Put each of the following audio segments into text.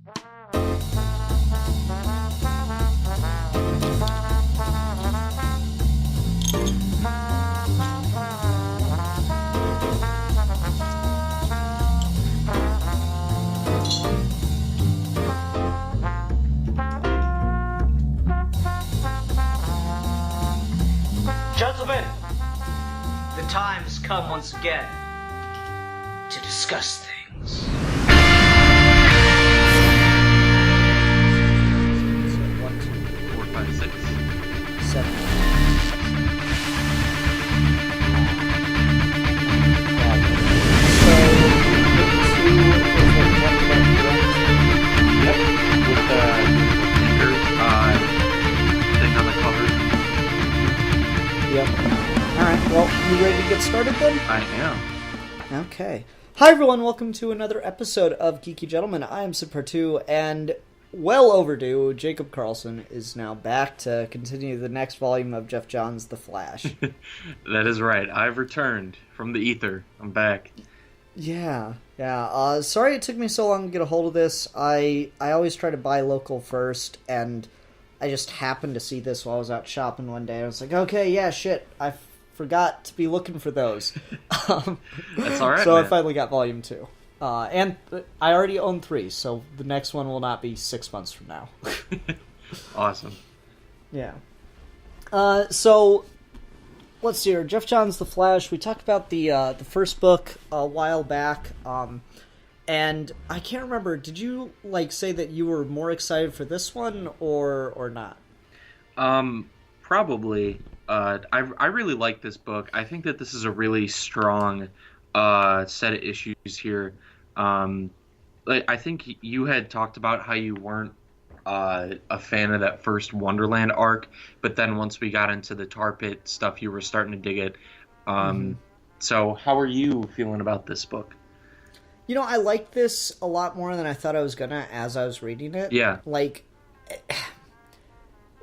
Gentlemen, the time has come once again to discuss things. So 1, 2, 4, 5, 6. 7. Yep. With the thinker thing on the cover. Yep. Alright, well, you ready to get started then? I am. Okay. Hi everyone, welcome to another episode of Geeky Gentlemen. I am Sip2, and well overdue, Jacob Carlson is now back to continue the next volume of Geoff Johns' The Flash. That is right. I've returned from the ether. I'm back. Yeah. Sorry it took me so long to get a hold of this. I always try to buy local first, and I just happened to see this while I was out shopping one day. I was like, okay, yeah, shit, I forgot to be looking for those. That's all right, So man. I finally got volume 2. And I already own 3, so the next one will not be 6 months from now. Awesome. Yeah. So let's see here. Geoff Johns' The Flash. We talked about the first book a while back, and I can't remember. Did you say that you were more excited for this one or not? Probably. I really like this book. I think that this is a really strong set of issues here. I think you had talked about how you weren't a fan of that first Wonderland arc, but then once we got into the tar pit stuff, you were starting to dig it. So how are you feeling about this book? You know, I liked this a lot more than I thought I was gonna as I was reading it. Yeah.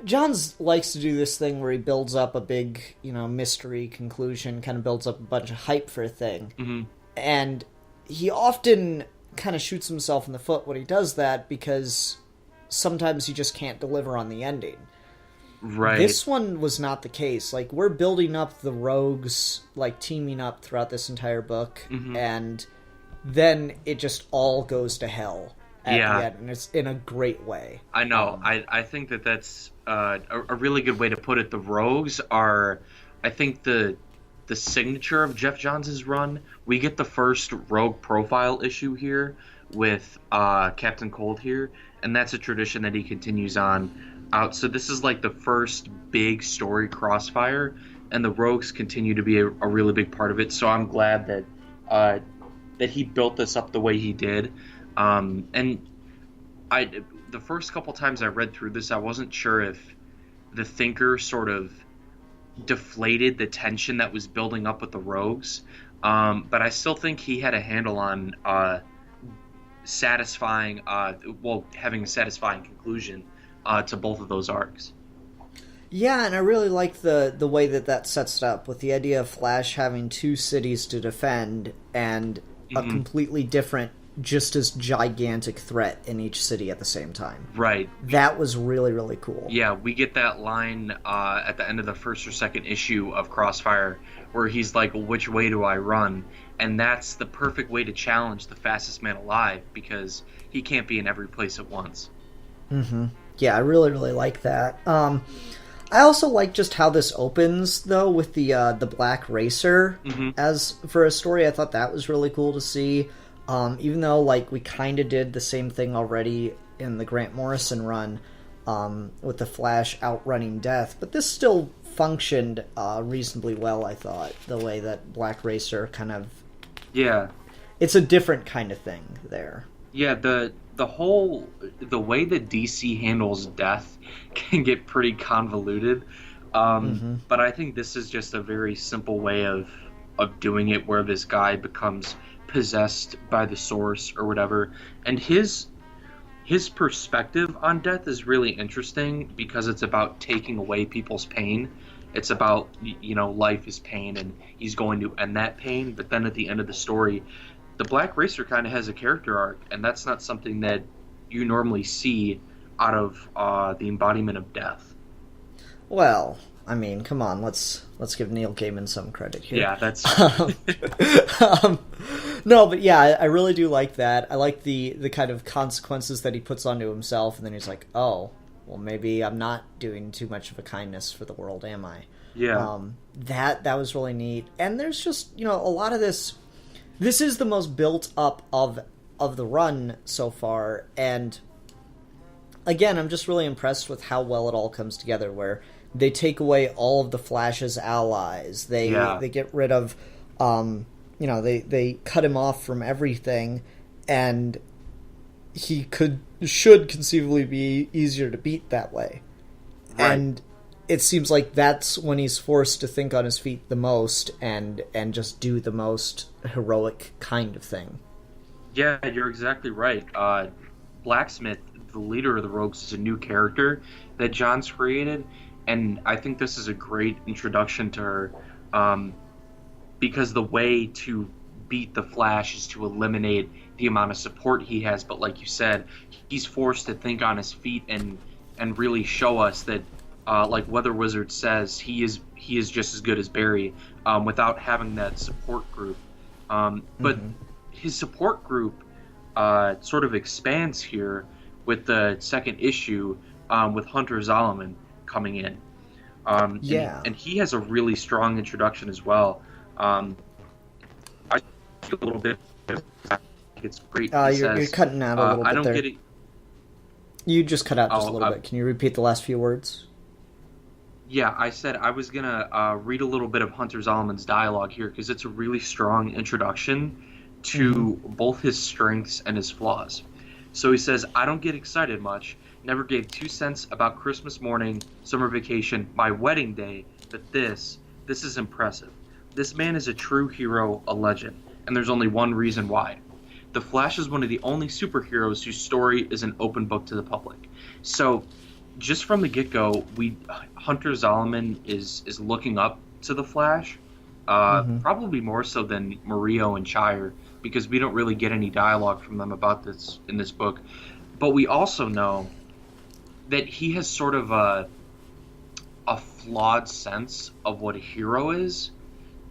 Johns likes to do this thing where he builds up a big, mystery conclusion, kind of builds up a bunch of hype for a thing. Mm-hmm. And he often kind of shoots himself in the foot when he does that, because sometimes he just can't deliver on the ending. Right. This one was not the case. We're building up the rogues, teaming up throughout this entire book, and then it just all goes to hell at the end, and it's in a great way. I know. I think that's a really good way to put it. The rogues are, I think, the signature of Geoff Johns' run. We get the first rogue profile issue here with Captain Cold here, and that's a tradition that he continues on out. So this is the first big story crossfire, and the rogues continue to be a really big part of it. So I'm glad that he built this up the way he did. And the first couple times I read through this, I wasn't sure if the Thinker sort of deflated the tension that was building up with the rogues, but I still think he had a handle on having a satisfying conclusion to both of those arcs. Yeah, and I really like the way that sets it up, with the idea of Flash having 2 cities to defend, and a completely different, just as gigantic threat in each city at the same time. Right. That was really, really cool. Yeah, we get that line at the end of the first or second issue of Crossfire where he's like, which way do I run? And that's the perfect way to challenge the fastest man alive, because he can't be in every place at once. Yeah, I really, really like that. I also like just how this opens, though, with the Black Racer. As for a story, I thought that was really cool to see. Even though, we kind of did the same thing already in the Grant Morrison run with the Flash outrunning death, but this still functioned reasonably well, I thought, the way that Black Racer kind of... Yeah. It's a different kind of thing there. Yeah, the way that DC handles death can get pretty convoluted, but I think this is just a very simple way of doing it, where this guy becomes possessed by the source or whatever, and his perspective on death is really interesting, because it's about taking away people's pain. It's about, life is pain, and he's going to end that pain. But then at the end of the story, the Black Racer kind of has a character arc, and that's not something that you normally see out of the embodiment of death. Well, I mean, come on, let's give Neil Gaiman some credit here. Yeah, that's no, but yeah, I really do like that. I like the kind of consequences that he puts onto himself, and then he's like, oh, well, maybe I'm not doing too much of a kindness for the world, am I? Yeah. That was really neat. And there's just, a lot of this. This is the most built up of the run so far, and again, I'm just really impressed with how well it all comes together, where they take away all of the Flash's allies. They get rid of, they cut him off from everything, and he should conceivably be easier to beat that way. Right. And it seems like that's when he's forced to think on his feet the most and just do the most heroic kind of thing. Yeah, you're exactly right. Blacksmith, the leader of the Rogues, is a new character that John's created, and I think this is a great introduction to her, because the way to beat the Flash is to eliminate the amount of support he has, but like you said, he's forced to think on his feet and really show us that, like Weather Wizard says, he is just as good as Barry, without having that support group. But his support group sort of expands here with the second issue, with Hunter Zolomon coming in. And he has a really strong introduction as well. I feel a little bit. It's great. You're cutting out a little bit. I don't there. get it. You just cut out just a little bit. Can you repeat the last few words? Yeah, I said I was gonna read a little bit of Hunter Zolomon's dialogue here because it's a really strong introduction to both his strengths and his flaws. So he says, "I don't get excited much. Never gave 2 cents about Christmas morning, summer vacation, my wedding day, but this is impressive. This man is a true hero, a legend, and there's only one reason why. The Flash is one of the only superheroes whose story is an open book to the public." So, just from the get-go, Hunter Zolomon is looking up to the Flash, probably more so than Murillo and Shire, because we don't really get any dialogue from them about this in this book. But we also know that he has sort of a flawed sense of what a hero is,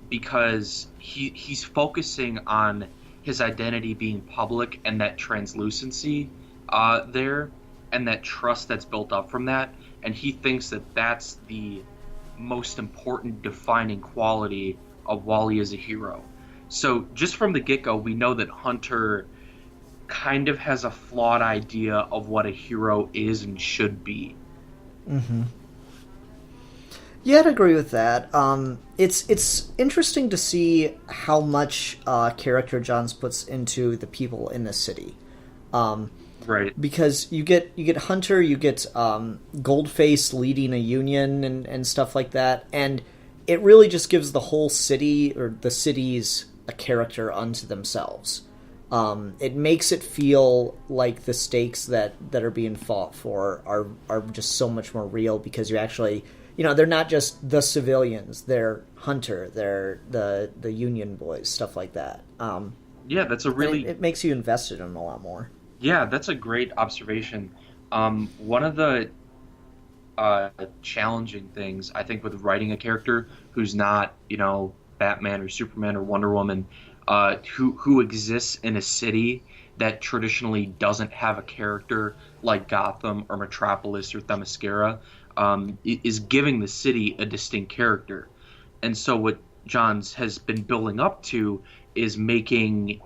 because he's focusing on his identity being public and that translucency there, and that trust that's built up from that, and he thinks that that's the most important defining quality of Wally as a hero. So just from the get-go, we know that Hunter kind of has a flawed idea of what a hero is and should be. Yeah, I'd agree with that. It's interesting to see how much character Johns puts into the people in the city. Right. Because you get Hunter, you get Goldface leading a union and stuff like that, and it really just gives the whole city, or the cities, a character unto themselves. It makes it feel like the stakes that are being fought for are just so much more real, because you actually, they're not just the civilians, they're Hunter, they're the union boys, stuff like that. Yeah, that's a really... It makes you invested in them a lot more. Yeah, that's a great observation. One of the challenging things, I think, with writing a character who's not, Batman or Superman or Wonder Woman, who exists in a city that traditionally doesn't have a character like Gotham or Metropolis or Themyscira, is giving the city a distinct character. And so what Johns has been building up to is making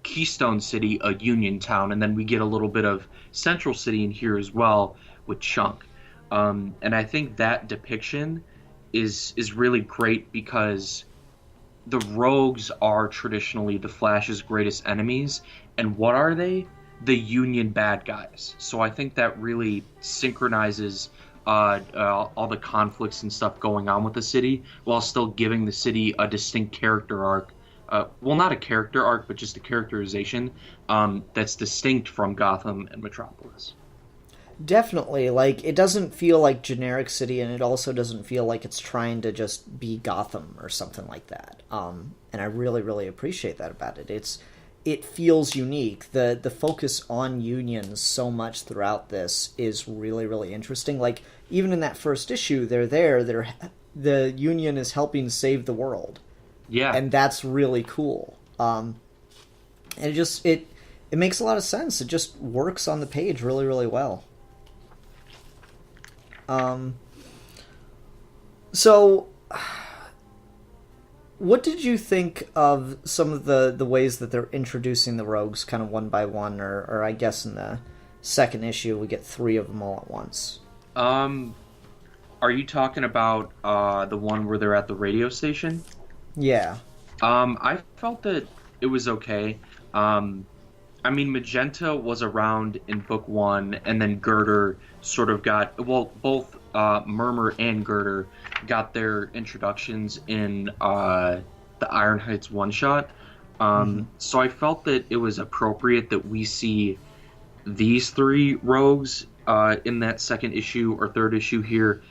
Keystone City a union town, and then we get a little bit of Central City in here as well with Chunk. And I think that depiction is really great, because the Rogues are traditionally the Flash's greatest enemies, and what are they? The Union bad guys. So I think that really synchronizes all the conflicts and stuff going on with the city, while still giving the city a distinct character arc. Well, not a character arc, but just a characterization that's distinct from Gotham and Metropolis. Definitely. Like, it doesn't feel like generic city, and it also doesn't feel like it's trying to just be Gotham or something like that. And I really, really appreciate that about it. it feels unique. The focus on unions so much throughout this is really, really interesting. Like, even in that first issue, the union is helping save the world. Yeah. And that's really cool. And it makes a lot of sense. It just works on the page really, really well. So, what did you think of some of the ways that they're introducing the rogues kind of one by one, or I guess in the second issue we get 3 of them all at once? Are you talking about the one where they're at the radio station? Yeah. I felt that it was okay. I mean, Magenta was around in book 1, and then Girder sort of got... Well, both Murmur and Girder got their introductions in the Iron Heights one-shot. So I felt that it was appropriate that we see these 3 rogues in that second issue or third issue here,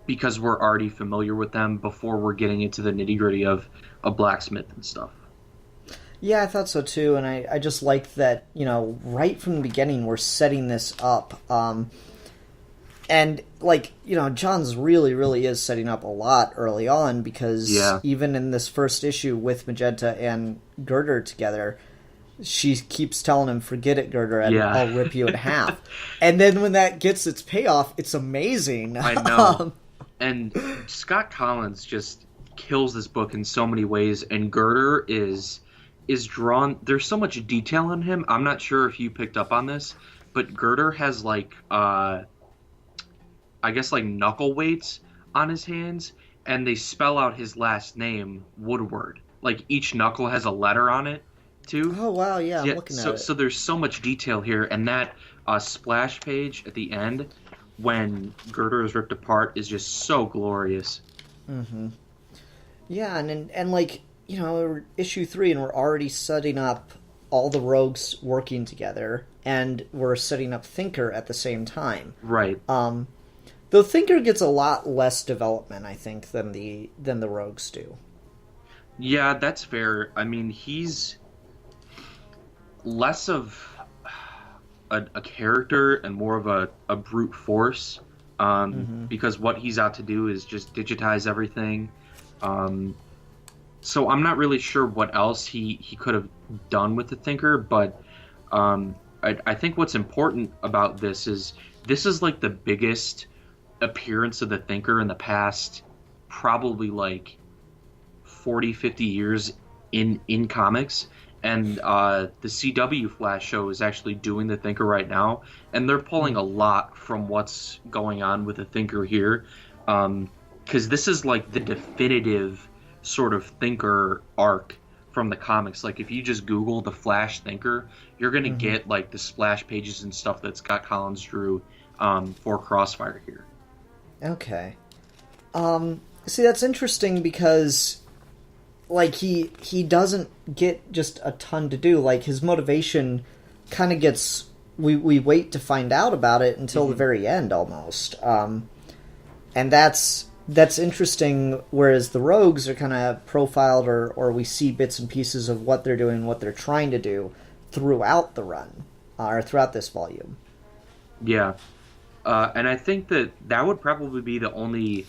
because we're already familiar with them before we're getting into the nitty-gritty of a blacksmith and stuff. Yeah, I thought so too, and I just liked that, right from the beginning we're setting this up. And, Johns really, really is setting up a lot early on, because even in this first issue with Magenta and Girder together, she keeps telling him, "Forget it, Girder, and I'll rip you in half." And then when that gets its payoff, it's amazing. I know. And Scott Collins just kills this book in so many ways, and Girder is drawn... There's so much detail in him. I'm not sure if you picked up on this, but Girder has, I guess, knuckle weights on his hands, and they spell out his last name, Woodward. Each knuckle has a letter on it, too. Oh, wow, yeah, I'm looking at it. So there's so much detail here, and that splash page at the end, when Girder is ripped apart, is just so glorious. Mm-hmm. Yeah, and we're issue 3, and we're already setting up all the rogues working together, and we're setting up Thinker at the same time. Right. Though Thinker gets a lot less development, I think, than the rogues do. Yeah, that's fair. I mean, he's less of a character and more of a brute force, because what he's out to do is just digitize everything. So I'm not really sure what else he could have done with the Thinker, but I think what's important about this is the biggest appearance of the Thinker in the past probably 40, 50 years in comics. And the CW Flash show is actually doing the Thinker right now, and they're pulling a lot from what's going on with the Thinker here, because this is the definitive sort of Thinker arc from the comics. If you just Google the Flash Thinker, you're gonna get the splash pages and stuff that Scott Collins drew for Crossfire here. Okay. See, that's interesting because he doesn't get just a ton to do. His motivation kind of gets... We wait to find out about it until the very end, almost. And that's interesting, whereas the rogues are kind of profiled, or we see bits and pieces of what they're doing, what they're trying to do throughout the run, or throughout this volume. Yeah. And I think that would probably be the only...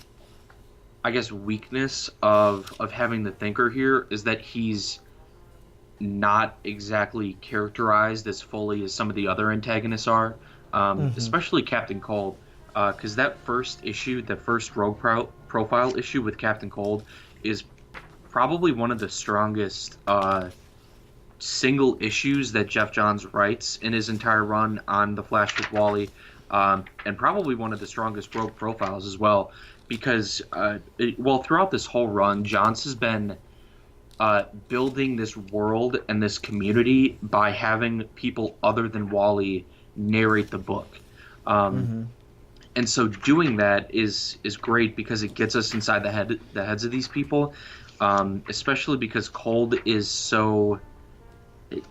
I guess weakness of having the Thinker here is that he's not exactly characterized as fully as some of the other antagonists are, especially Captain Cold, because that first issue, the first Rogue Profile issue with Captain Cold, is probably one of the strongest single issues that Geoff Johns writes in his entire run on The Flash with Wally, and probably one of the strongest Rogue Profiles as well. Because, throughout this whole run, Johns has been building this world and this community by having people other than Wally narrate the book. And so doing that is great because it gets us inside the heads of these people, especially because Cold is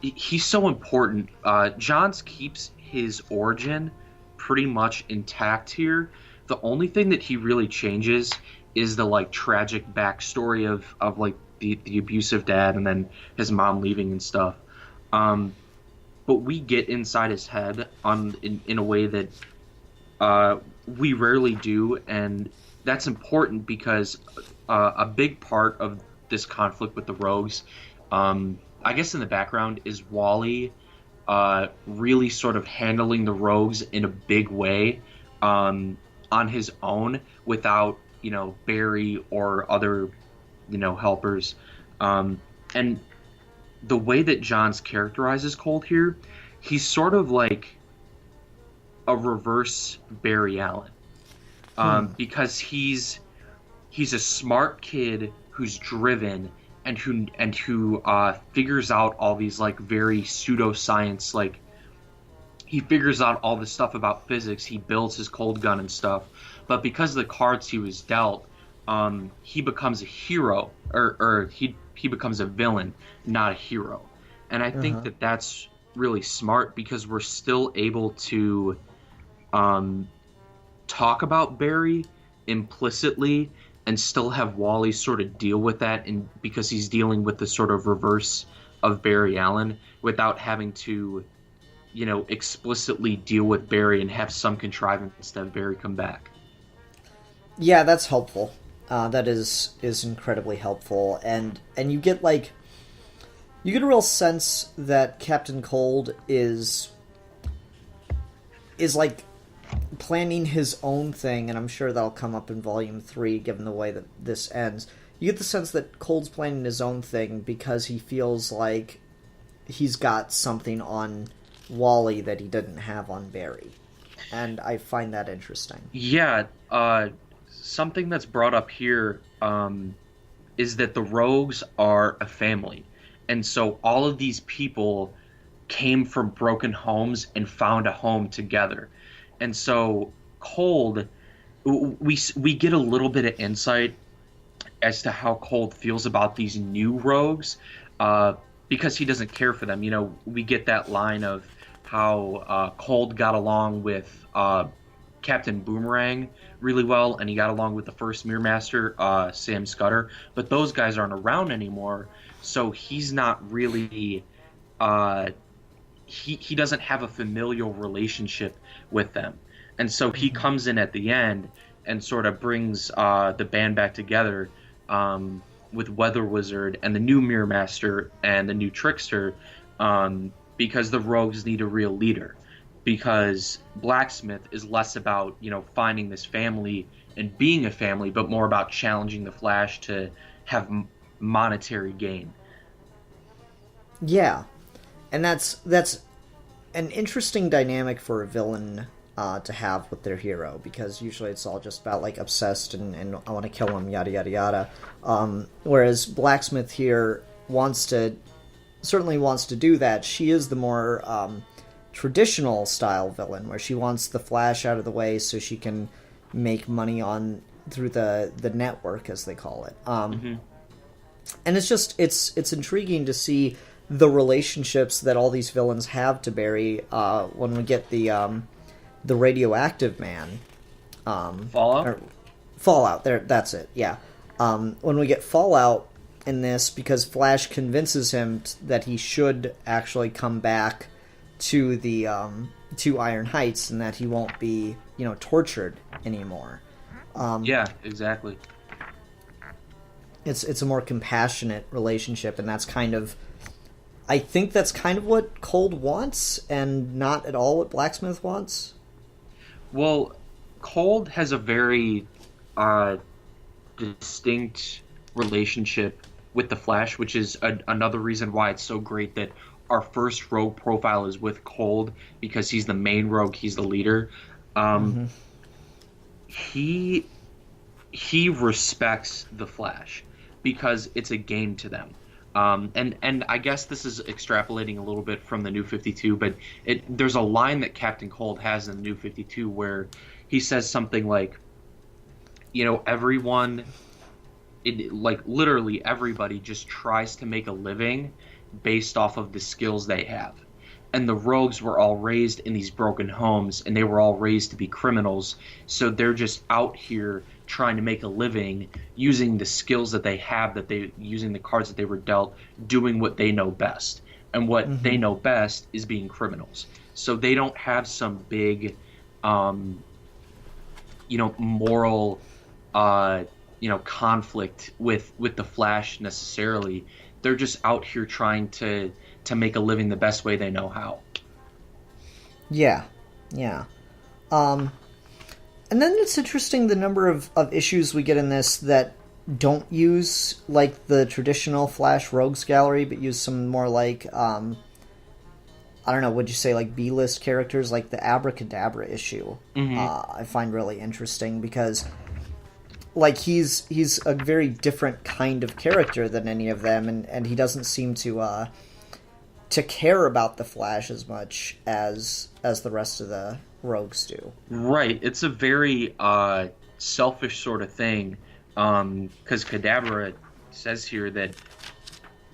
he's so important. Johns keeps his origin pretty much intact here. The only thing that he really changes is the tragic backstory of the abusive dad, and then his mom leaving and stuff. But we get inside his head in a way that we rarely do, and that's important because a big part of this conflict with the rogues, I guess in the background, is Wally really sort of handling the rogues in a big way on his own without, Barry or other, helpers. And the way that Johns characterizes Cold here, he's sort of like a reverse Barry Allen. Because he's a smart kid who's driven and who figures out all these like very pseudoscience, like he figures out all this stuff about physics. He builds his cold gun and stuff, but because of the cards he was dealt, he becomes a hero, or he becomes a villain, not a hero. And I think that that's really smart because we're still able to talk about Barry implicitly and still have Wally sort of deal with that, and because he's dealing with the sort of reverse of Barry Allen without having to, explicitly deal with Barry and have some contrivance that Barry come back. Yeah, that's helpful. That is incredibly helpful, and you get a real sense that Captain Cold is like planning his own thing, and I'm sure that'll come up in Volume 3, given the way that this ends. You get the sense that Cold's planning his own thing because he feels like he's got something on Wally that he didn't have on Barry. And I find that interesting. Yeah, something that's brought up here is that the rogues are a family. And so all of these people came from broken homes and found a home together. And so Cold, we get a little bit of insight as to how Cold feels about these new rogues because he doesn't care for them. We get that line of how Cold got along with Captain Boomerang really well, and he got along with the first Mirror Master, Sam Scudder. But those guys aren't around anymore, so he's not really... He doesn't have a familial relationship with them. And so he comes in at the end and sort of brings the band back together with Weather Wizard and the new Mirror Master and the new Trickster because the rogues need a real leader. Because Blacksmith is less about, finding this family and being a family, but more about challenging the Flash to have monetary gain. Yeah. And that's an interesting dynamic for a villain to have with their hero, because usually it's all just about like obsessed and I want to kill him, yada yada yada. Whereas Blacksmith here certainly wants to do that. She is the more traditional style villain, where she wants the Flash out of the way so she can make money through the network, as they call it. And it's just it's intriguing to see the relationships that all these villains have to Barry when we get the radioactive man. Fallout, there, that's it, yeah. When we get Fallout in this, because Flash convinces him that he should actually come back to the to Iron Heights and that he won't be, tortured anymore. Yeah, exactly. It's a more compassionate relationship, and I think that's kind of what Cold wants, and not at all what Blacksmith wants. Well, Cold has a very distinct relationship with the Flash, which is another reason why it's so great that our first rogue profile is with Cold, because he's the main rogue, he's the leader. He respects the Flash because it's a game to them. And I guess this is extrapolating a little bit from the New 52, but there's a line that Captain Cold has in the New 52 where he says something like, everyone, literally everybody just tries to make a living based off of the skills they have. and the rogues were all raised in these broken homes, and they were all raised to be criminals. So they're just out here trying to make a living using the skills that they have, using the cards that they were dealt, doing what they know best. And what they know best is being criminals. So they don't have some big, moral, conflict with the Flash necessarily. They're just out here trying to make a living the best way they know how. Yeah. And then it's interesting the number of issues we get in this that don't use, like, the traditional Flash Rogues Gallery, but use some more, like, I don't know, would you say, like, B-list characters, like the Abracadabra issue. I find really interesting because, like, he's a very different kind of character than any of them, and he doesn't seem to care about the Flash as much as the rest of the rogues do. Right. It's a very selfish sort of thing, because Kadabra says here that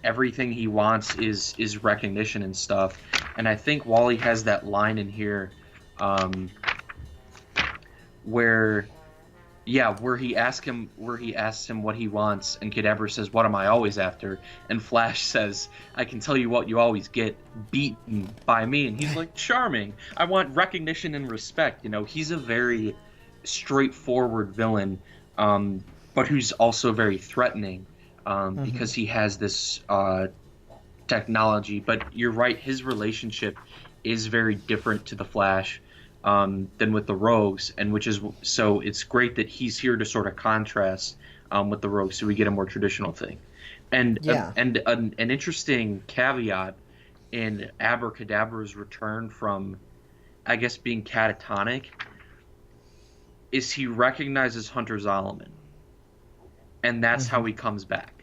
everything he wants is recognition and stuff. And I think Wally has that line in here where he asks him what he wants, and Kadabra says, "What am I always after?" And Flash says, "I can tell you what you always get, beaten by me." And he's like, "Charming. I want recognition and respect." He's a very straightforward villain, but who's also very threatening, because he has this technology. But you're right, his relationship is very different to the Flash than with the rogues, and so it's great that he's here to sort of contrast with the rogues, so we get a more traditional thing. And an interesting caveat in Abracadabra's return from, I guess, being catatonic, is he recognizes Hunter Zolomon, and that's how he comes back.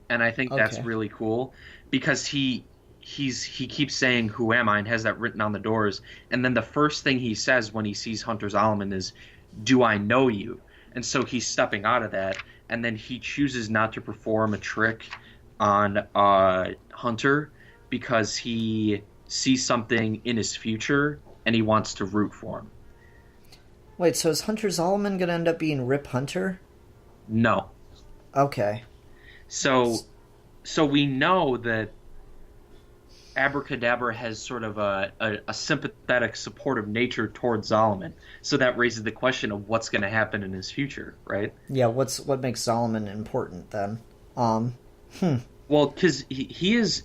And I think that's really cool, because he keeps saying, "Who am I?" and has that written on the doors. And then the first thing he says when he sees Hunter Zolomon is, "Do I know you?" And so he's stepping out of that, and then he chooses not to perform a trick on Hunter because he sees something in his future and he wants to root for him. Wait, so is Hunter Zolomon going to end up being Rip Hunter? No. Okay. So we know that Abracadabra has sort of a sympathetic, supportive nature towards Zolomon. So that raises the question of what's going to happen in his future, right? Yeah, what makes Zolomon important then? Well, because he's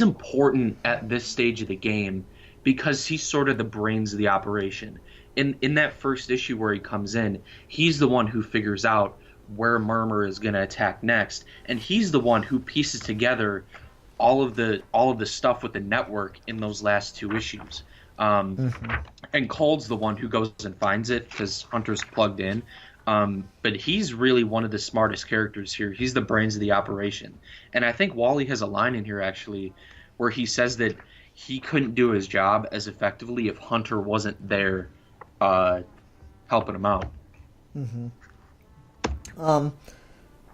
important at this stage of the game because he's sort of the brains of the operation. In that first issue where he comes in, he's the one who figures out where Murmur is going to attack next, and he's the one who pieces together all of the stuff with the network in those last two issues. And Cold's the one who goes and finds it because Hunter's plugged in. But he's really one of the smartest characters here. He's the brains of the operation. And I think Wally has a line in here, actually, where he says that he couldn't do his job as effectively if Hunter wasn't there helping him out.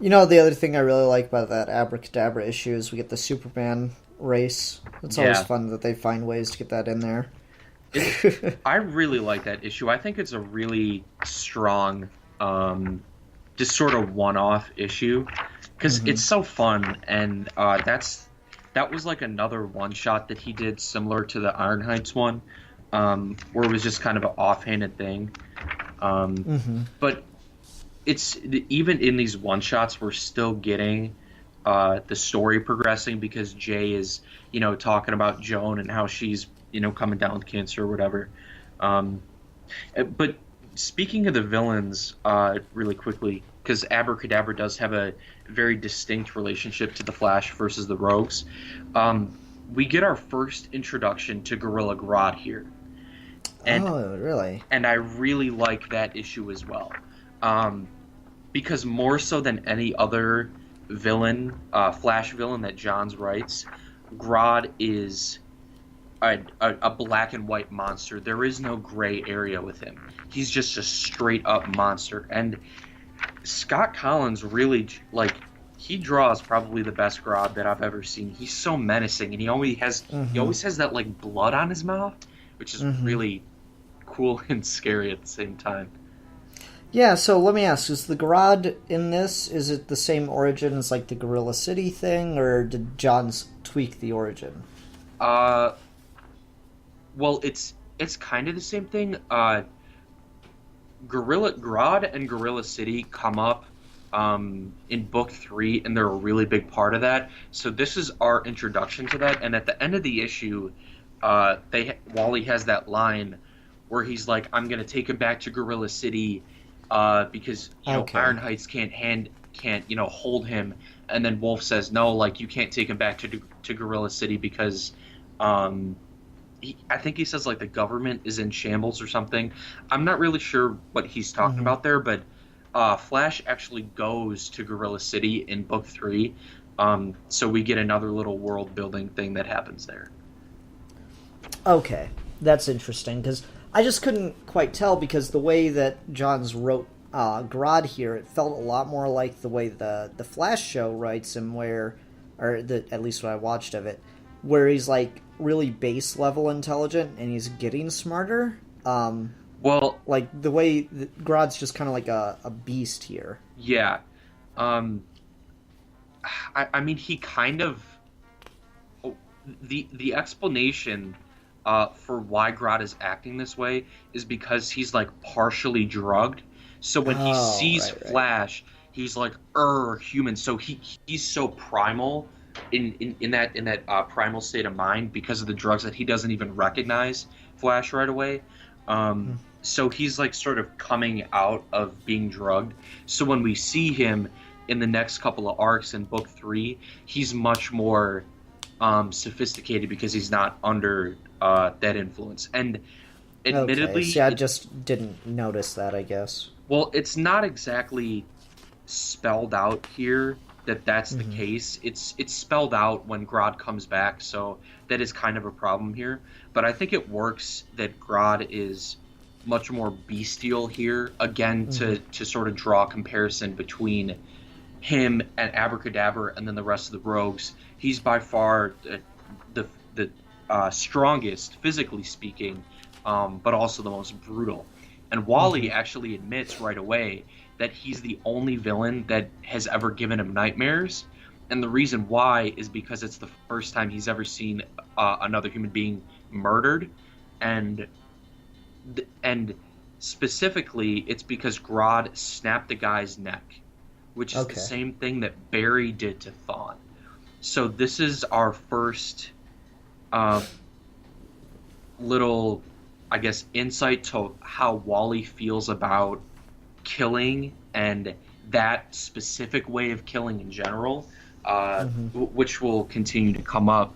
The other thing I really like about that Abracadabra issue is we get the Superman race. It's always fun that they find ways to get that in there. I really like that issue. I think it's a really strong, just sort of one-off issue because it's so fun, and that was like another one-shot that he did similar to the Iron Heights one, where it was just kind of an offhanded thing. But it's even in these one-shots, we're still getting the story progressing because Jay is, talking about Joan and how she's, coming down with cancer or whatever. But speaking of the villains, really quickly, because Abracadabra does have a very distinct relationship to the Flash versus the Rogues, we get our first introduction to Gorilla Grodd here. Oh, really? And I really like that issue as well. Because more so than any other villain, Flash villain that Johns writes, Grodd is a black and white monster. There is no gray area with him. He's just a straight up monster. And Scott Collins really he draws probably the best Grodd that I've ever seen. He's so menacing, and he always has that like blood on his mouth, which is really cool and scary at the same time. Yeah, so let me ask, is the Grodd in this, is it the same origin as like the Gorilla City thing, or did Johns tweak the origin? Well, it's kind of the same thing. Grodd and Gorilla City come up in book 3, and they're a really big part of that. So this is our introduction to that. And at the end of the issue, Wally has that line where he's like, "I'm gonna take him back to Gorilla City because Iron Heights can't hold him." And then Wolf says, "No, like you can't take him back to Gorilla City because." I think he says like the government is in shambles or something. I'm not really sure what he's talking about there, but Flash actually goes to Gorilla City in book 3, so we get another little world building thing that happens there. Okay, that's interesting, because I just couldn't quite tell, because the way that Johns wrote Grodd here, it felt a lot more like the way the Flash show writes him, at least what I watched of it, where he's like really base level intelligent and he's getting smarter. Well, like the way Grodd's just kind of like a beast here. Yeah. I mean, he kind of the explanation for why Grodd is acting this way is because he's like partially drugged. So when he sees Flash, he's like human. So he's so primal in that primal state of mind because of the drugs that he doesn't even recognize Flash right away. So he's like sort of coming out of being drugged. So when we see him in the next couple of arcs in book 3, he's much more sophisticated because he's not under that influence. And admittedly, see, I just didn't notice that, I guess. Well, it's not exactly spelled out here that that's the case. It's spelled out when Grodd comes back, so that is kind of a problem here. But I think it works that Grodd is much more bestial here, again, to sort of draw a comparison between him and Abracadabra and then the rest of the rogues. He's by far the strongest, physically speaking, but also the most brutal. And Wally actually admits right away that he's the only villain that has ever given him nightmares. And the reason why is because it's the first time he's ever seen another human being murdered. And specifically, it's because Grodd snapped the guy's neck, which is the same thing that Barry did to Thawne. So this is our first little, I guess, insight to how Wally feels about killing and that specific way of killing in general, which will continue to come up.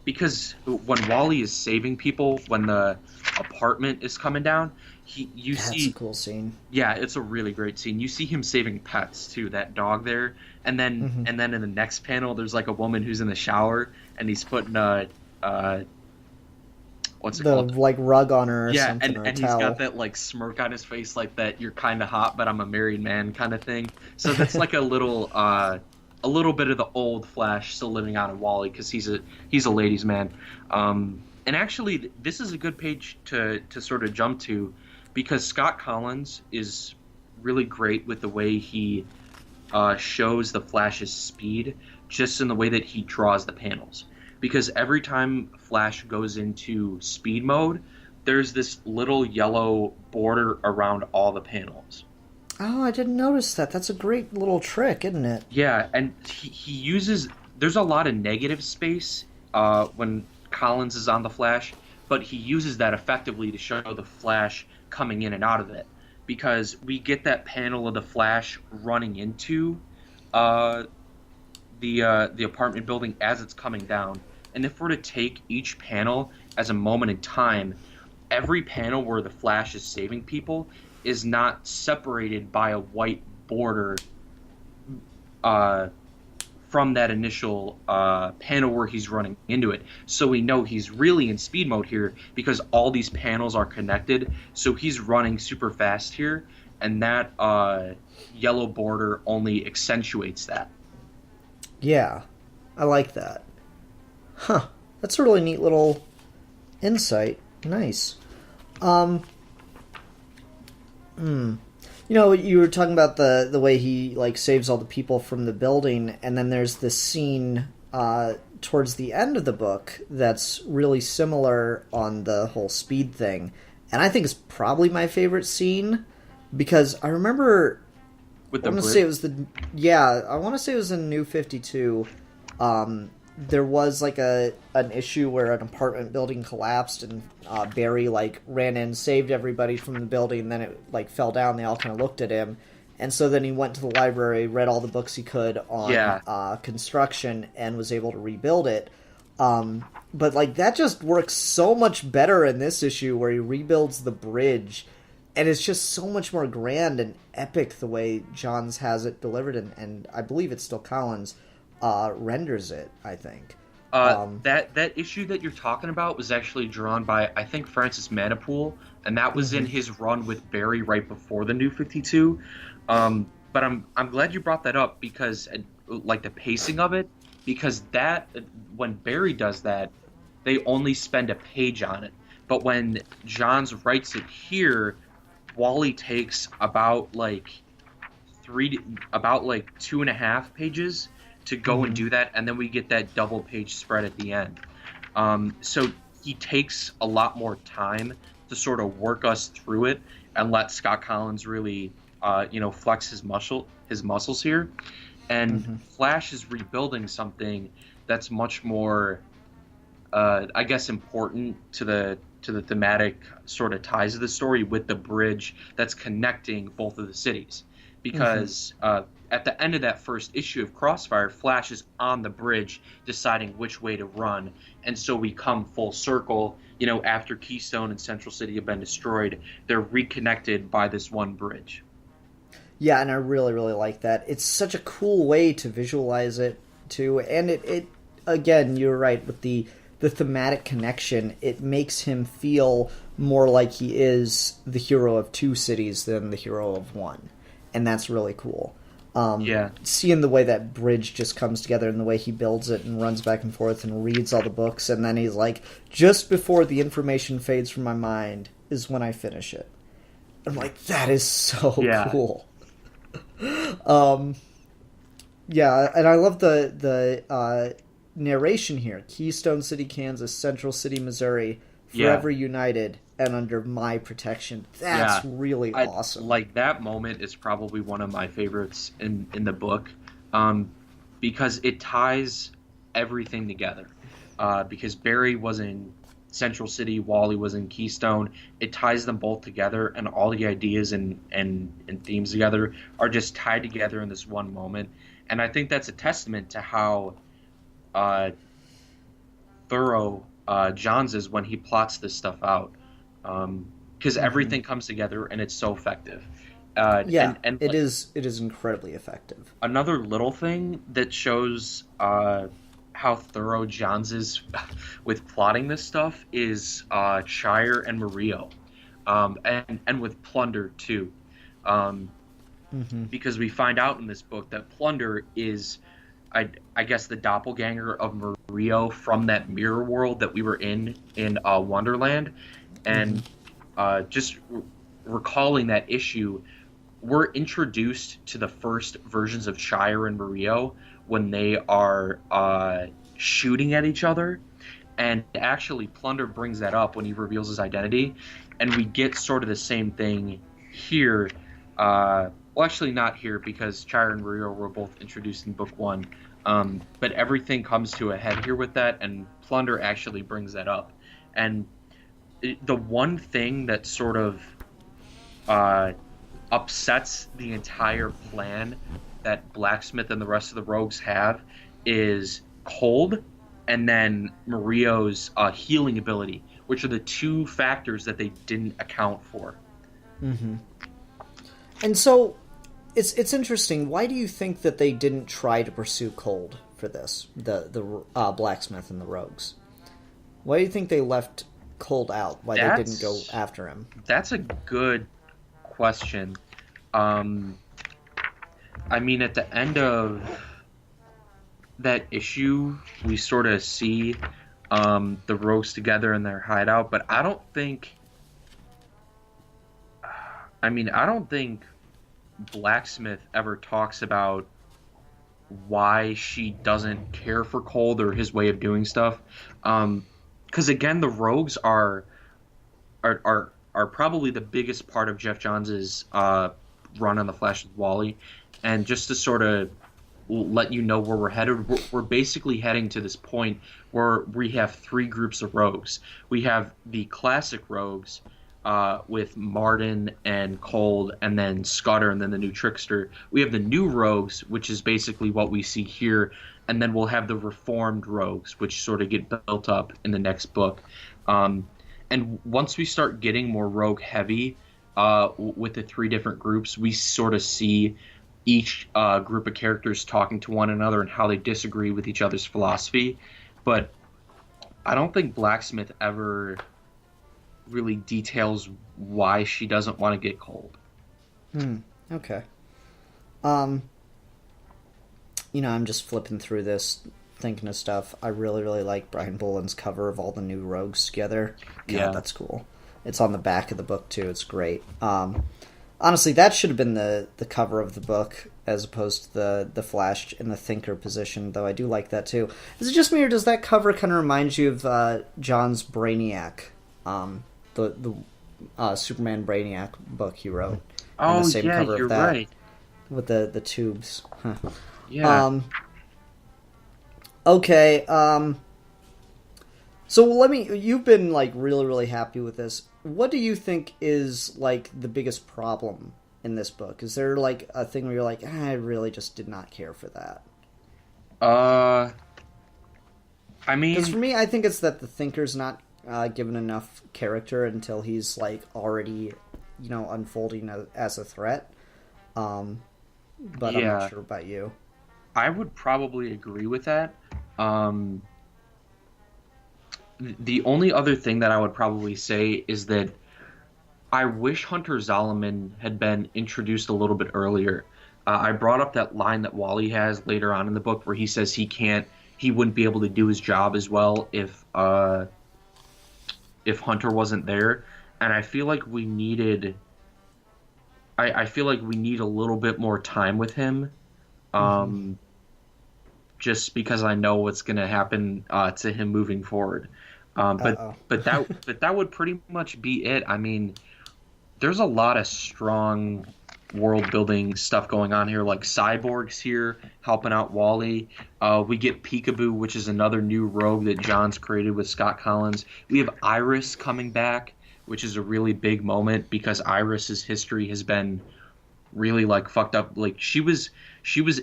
Because when Wally is saving people, when the apartment is coming down, that's a cool scene. Yeah, it's a really great scene. You see him saving pets too, that dog there, and then in the next panel, there's like a woman who's in the shower, and he's putting what's it called? Like rug on her or something. Yeah, and he's got that like smirk on his face, like that "you're kind of hot, but I'm a married man" kind of thing. So that's like a little bit of the old Flash still living on in Wally, because he's a ladies' man. And actually, this is a good page to sort of jump to, because Scott Collins is really great with the way he shows the Flash's speed, just in the way that he draws the panels. Because every time Flash goes into speed mode, there's this little yellow border around all the panels. Oh, I didn't notice that. That's a great little trick, isn't it? Yeah, and he uses... There's a lot of negative space when Collins is on the Flash, but he uses that effectively to show the Flash coming in and out of it. Because we get that panel of the Flash running into the apartment building as it's coming down. And if we're to take each panel as a moment in time, every panel where the Flash is saving people is not separated by a white border from that initial panel where he's running into it. So we know he's really in speed mode here because all these panels are connected. So he's running super fast here. and that yellow border only accentuates that. Yeah, I like that. Huh. That's a really neat little insight. Nice. You know, you were talking about the way he like saves all the people from the building, and then there's this scene towards the end of the book that's really similar on the whole speed thing, and I think it's probably my favorite scene because I remember. With the I want to bridge? say it was I want to say it was in New 52. There was like an issue where an apartment building collapsed and Barry like ran in, saved everybody from the building, and then it like fell down. They all kind of looked at him, and so then he went to the library, read all the books he could on construction, and was able to rebuild it. But like that just works so much better in this issue where he rebuilds the bridge, and it's just so much more grand and epic the way Johns has it delivered, and I believe it's still Collins. Renders it, I think. That issue that you're talking about was actually drawn by, I think, Francis Manipool, and that was in his run with Barry right before the New 52. But I'm glad you brought that up because, like, the pacing of it, because that when Barry does that, they only spend a page on it. But when Johns writes it here, Wally takes about 2.5 pages to go and do that, and then we get that double page spread at the end. So he takes a lot more time to sort of work us through it and let Scott Collins really, flex his muscles here. And Flash is rebuilding something that's much more, I guess, important to the thematic sort of ties of the story with the bridge that's connecting both of the cities. Because at the end of that first issue of Crossfire, Flash is on the bridge deciding which way to run. And so we come full circle, after Keystone and Central City have been destroyed, they're reconnected by this one bridge. Yeah, and I really, really like that. It's such a cool way to visualize it, too. And it again, you're right, with the thematic connection, it makes him feel more like he is the hero of two cities than the hero of one. And that's really cool. Seeing the way that bridge just comes together and the way he builds it and runs back and forth and reads all the books, and then he's like, just before the information fades from my mind is when I finish it. I'm like, that is so cool. And I love the narration here. Keystone City, Kansas, Central City, Missouri, forever united and under my protection. That's really awesome. Like, that moment is probably one of my favorites in the book, because it ties everything together. Because Barry was in Central City, Wally was in Keystone. It ties them both together, and all the ideas and themes together are just tied together in this one moment. And I think that's a testament to how thorough Johns is when he plots this stuff out. Because everything comes together and it's so effective. And it is incredibly effective. Another little thing that shows how thorough Johns is with plotting this stuff is Shire and Murillo, and with Plunder too, because we find out in this book that Plunder is, I guess, the doppelganger of Murillo from that mirror world that we were in Wonderland. And just recalling that issue, we're introduced to the first versions of Shire and Murillo when they are shooting at each other. And actually, Plunder brings that up when he reveals his identity. And we get sort of the same thing here. Well, actually not here, because Shire and Murillo were both introduced in book one. But everything comes to a head here with that, and Plunder actually brings that up. And the one thing that sort of upsets the entire plan that Blacksmith and the rest of the rogues have is Cold and then Murillo's healing ability, which are the two factors that they didn't account for. And so it's interesting. Why do you think that they didn't try to pursue Cold for this, the Blacksmith and the rogues? Why do you think they left Cold out? Why they didn't go after him? That's a good question. I mean, at the end of that issue, we sort of see the rogues together in their hideout, but I don't think Blacksmith ever talks about why she doesn't care for Cold or his way of doing stuff. Because again, the rogues are probably the biggest part of Geoff Johns's run on the Flash with Wally, and just to sort of let you know where we're headed, we're basically heading to this point where we have three groups of rogues. We have the classic rogues with Martin and Cold, and then Scudder, and then the new Trickster. We have the new rogues, which is basically what we see here, and then we'll have the reformed rogues, which sort of get built up in the next book. And once we start getting more rogue heavy with the three different groups, we sort of see each group of characters talking to one another and how they disagree with each other's philosophy. But I don't think Blacksmith ever really details why she doesn't want to get Cold. Okay. I'm just flipping through this, thinking of stuff. I really, really like Brian Boland's cover of all the new rogues together. God, Yeah. that's cool. It's on the back of the book, too. It's great. Honestly, that should have been the cover of the book, as opposed to the Flash in the Thinker position, though I do like that, too. Is it just me, or does that cover kind of remind you of John's Brainiac? The Superman Brainiac book he wrote. Oh, the same yeah, cover you're of that, right. with the tubes. Huh. Yeah. Okay. So you've been like really, really happy with this. What do you think is like the biggest problem in this book? Is there like a thing where you're like, I really just did not care for that? I mean, Because for me, I think it's that the Thinker's not given enough character until he's like already, unfolding as a threat. But I'm Yeah. not sure about you. I would probably agree with that. The only other thing that I would probably say is that I wish Hunter Zolomon had been introduced a little bit earlier. I brought up that line that Wally has later on in the book where he says he wouldn't be able to do his job as well if Hunter wasn't there, and I feel like we needed. I feel like we need a little bit more time with him. Just because I know what's going to happen to him moving forward. But that would pretty much be it. I mean, there's a lot of strong world building stuff going on here, like Cyborg's here helping out Wally. We get Peekaboo, which is another new rogue that John's created with Scott Collins. We have Iris coming back, which is a really big moment because Iris's history has been really like fucked up. Like she was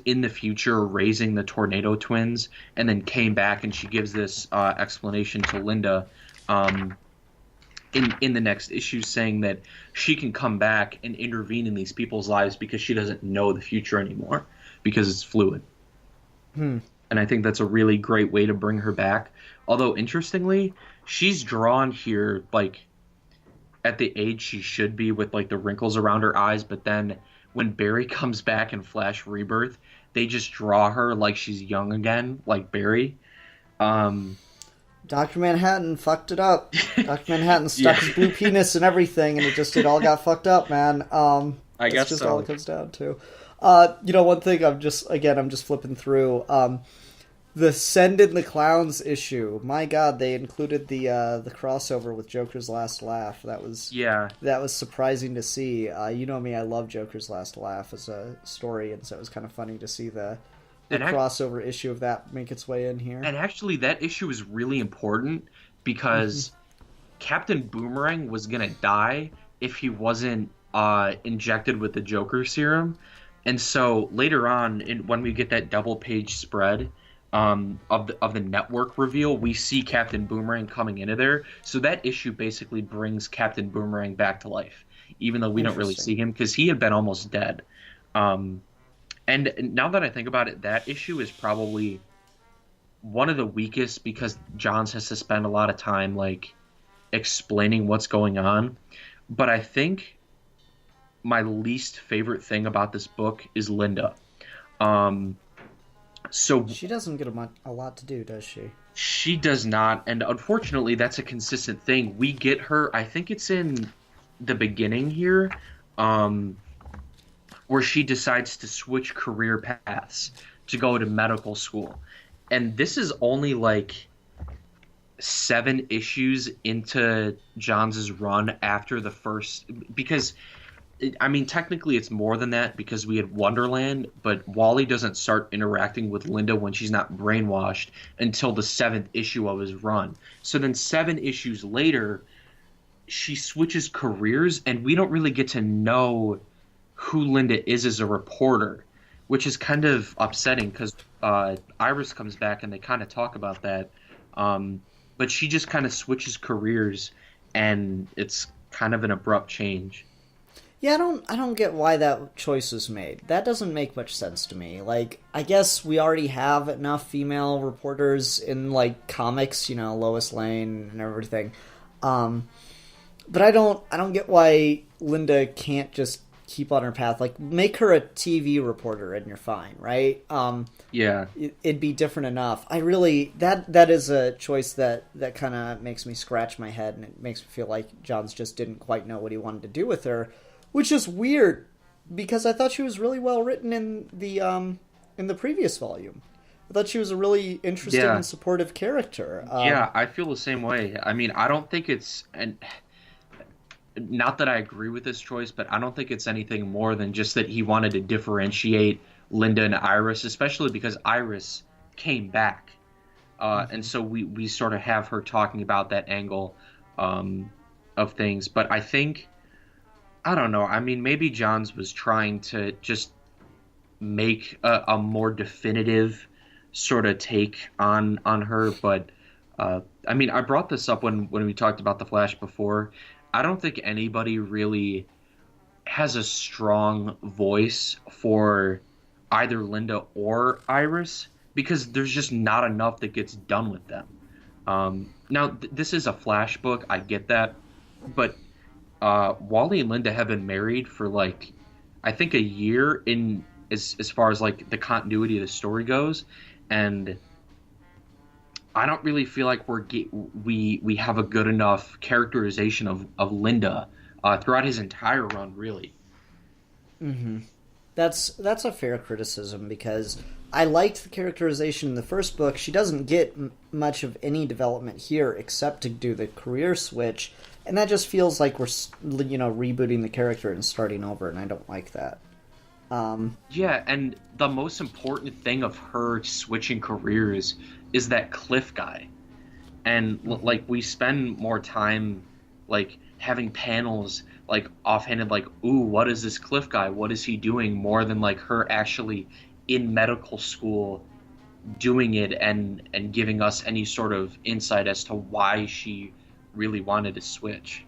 in the future raising the Tornado Twins, and then came back, and she gives this explanation to Linda in the next issue, saying that she can come back and intervene in these people's lives because she doesn't know the future anymore because it's fluid. And I think that's a really great way to bring her back. Although interestingly, she's drawn here like at the age she should be, with like the wrinkles around her eyes, but then when Barry comes back in Flash Rebirth, they just draw her like she's young again, like Barry. Dr. Manhattan fucked it up. Dr. Manhattan stuck his blue penis and everything, and it all got fucked up, man. I guess that's just so. all it comes down to. One thing I'm just flipping through. The Send in the Clowns issue. My God, they included the crossover with Joker's Last Laugh. That was surprising to see. You know me, I love Joker's Last Laugh as a story, and so it was kind of funny to see the crossover issue of that make its way in here. And actually, that issue is really important because Captain Boomerang was gonna die if he wasn't injected with the Joker serum, and so later on, when we get that double-page spread of the network reveal, we see Captain Boomerang coming into there. So that issue basically brings Captain Boomerang back to life, even though we don't really see him because he had been almost dead. And now that I think about it, that issue is probably one of the weakest because Johns has to spend a lot of time like explaining what's going on. But I think my least favorite thing about this book is Linda. So she doesn't get a lot to do, does she? She does not, and unfortunately, that's a consistent thing. We get her. I think it's in the beginning here, where she decides to switch career paths to go to medical school, and this is only like 7 issues into Johns' run after the first, because I mean technically it's more than that because we had Wonderland, but Wally doesn't start interacting with Linda when she's not brainwashed until the 7th issue of his run. So then 7 issues later, she switches careers and we don't really get to know who Linda is as a reporter, which is kind of upsetting because Iris comes back and they kind of talk about that. But she just kind of switches careers, and it's kind of an abrupt change. Yeah, I don't get why that choice was made. That doesn't make much sense to me. Like, I guess we already have enough female reporters in, like, comics, you know, Lois Lane and everything. But I don't get why Linda can't just keep on her path. Like, make her a TV reporter and you're fine, right? Yeah. It'd be different enough. I really... That is a choice that kind of makes me scratch my head, and it makes me feel like Johns just didn't quite know what he wanted to do with her, which is weird, because I thought she was really well written in the previous volume. I thought she was a really interesting and supportive character. Yeah, I feel the same way. I mean, I don't think it's... Not that I agree with this choice, but I don't think it's anything more than just that he wanted to differentiate Linda and Iris, especially because Iris came back. And so we sort of have her talking about that angle of things. But I think, I don't know, I mean, maybe Johns was trying to just make a more definitive sort of take on her. But, I mean, I brought this up when we talked about The Flash before. I don't think anybody really has a strong voice for either Linda or Iris because there's just not enough that gets done with them. Now, this is a Flash book. I get that. But Wally and Linda have been married for, like, I think a year in as far as, like, the continuity of the story goes. And I don't really feel like we have a good enough characterization of Linda throughout his entire run, really. Mm-hmm. That's a fair criticism, because I liked the characterization in the first book. She doesn't get much of any development here except to do the career switch, and that just feels like we're, you know, rebooting the character and starting over, and I don't like that. Yeah, and the most important thing of her switching careers is that Cliff guy. And, like, we spend more time, like, having panels, like, offhanded, like, ooh, what is this Cliff guy? What is he doing? More than, like, her actually in medical school doing it and giving us any sort of insight as to why she really wanted to switch.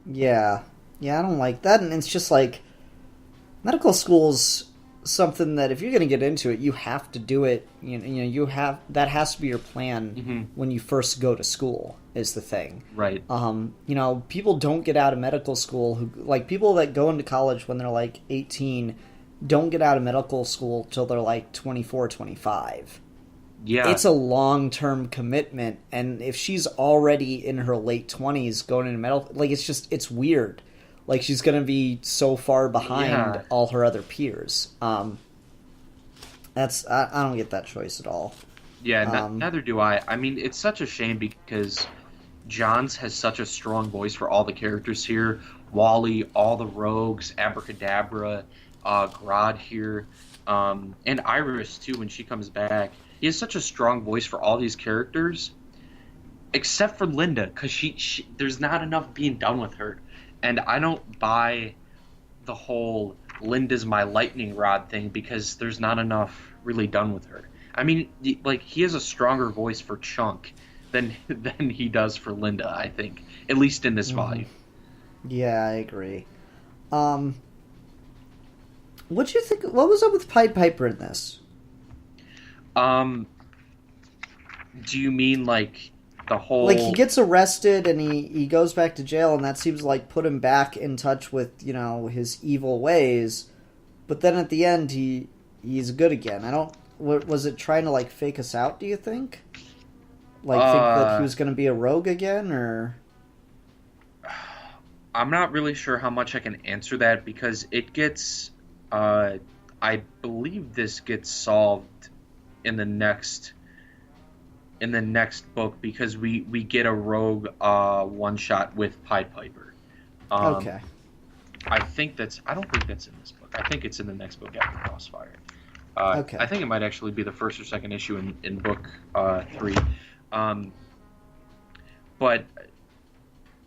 Yeah, I don't like that, and it's just, like, medical school's something that if you're going to get into it, you have to do it. You know, that has to be your plan when you first go to school. Is the thing, right? You know, people don't get out of medical school people that go into college when they're like 18 don't get out of medical school till they're like 24, 25. Yeah, it's a long-term commitment, and if she's already in her late 20s going into medical, like, it's weird. Like, she's going to be so far behind all her other peers. I don't get that choice at all. Yeah, neither do I. I mean, it's such a shame because Johns has such a strong voice for all the characters here. Wally, all the rogues, Abracadabra, Grodd here, and Iris, too, when she comes back. He has such a strong voice for all these characters, except for Linda, because she there's not enough being done with her. And I don't buy the whole Linda's my lightning rod thing because there's not enough really done with her. I mean, like, he has a stronger voice for Chunk than he does for Linda, I think. At least in this volume. Yeah, I agree. What'd you think? What was up with Pied Piper in this? Do you mean, like, the whole like he gets arrested and he goes back to jail, and that seems like put him back in touch with his evil ways. But then at the end, he's good again. I don't. Was it trying to like fake us out? Do you think? Like think that he was going to be a rogue again, or? I'm not really sure how much I can answer that because it gets. I believe this gets solved in the next book because we get a rogue one shot with Pied Piper. Okay. I don't think that's in this book. I think it's in the next book after Crossfire. Okay. I think it might actually be the first or second issue in book 3. But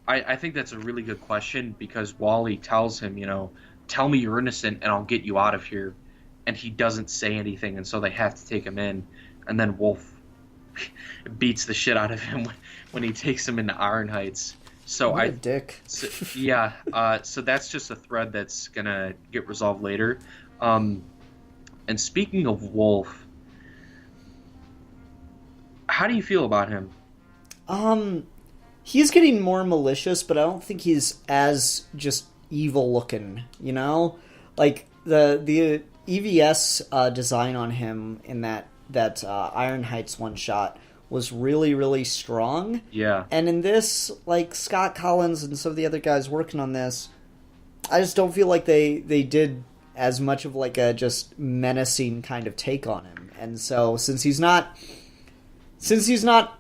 I think that's a really good question because Wally tells him, tell me you're innocent and I'll get you out of here. And he doesn't say anything, and so they have to take him in. And then Wolf beats the shit out of him when he takes him into Iron Heights. So what a dick. So that's just a thread that's gonna get resolved later. And speaking of Wolf, how do you feel about him? He's getting more malicious, but I don't think he's as just evil looking, Like the EVS design on him in that Iron Heights one shot was really, really strong. Yeah. And in this, like Scott Collins and some of the other guys working on this, I just don't feel like they did as much of like a just menacing kind of take on him. And so since he's not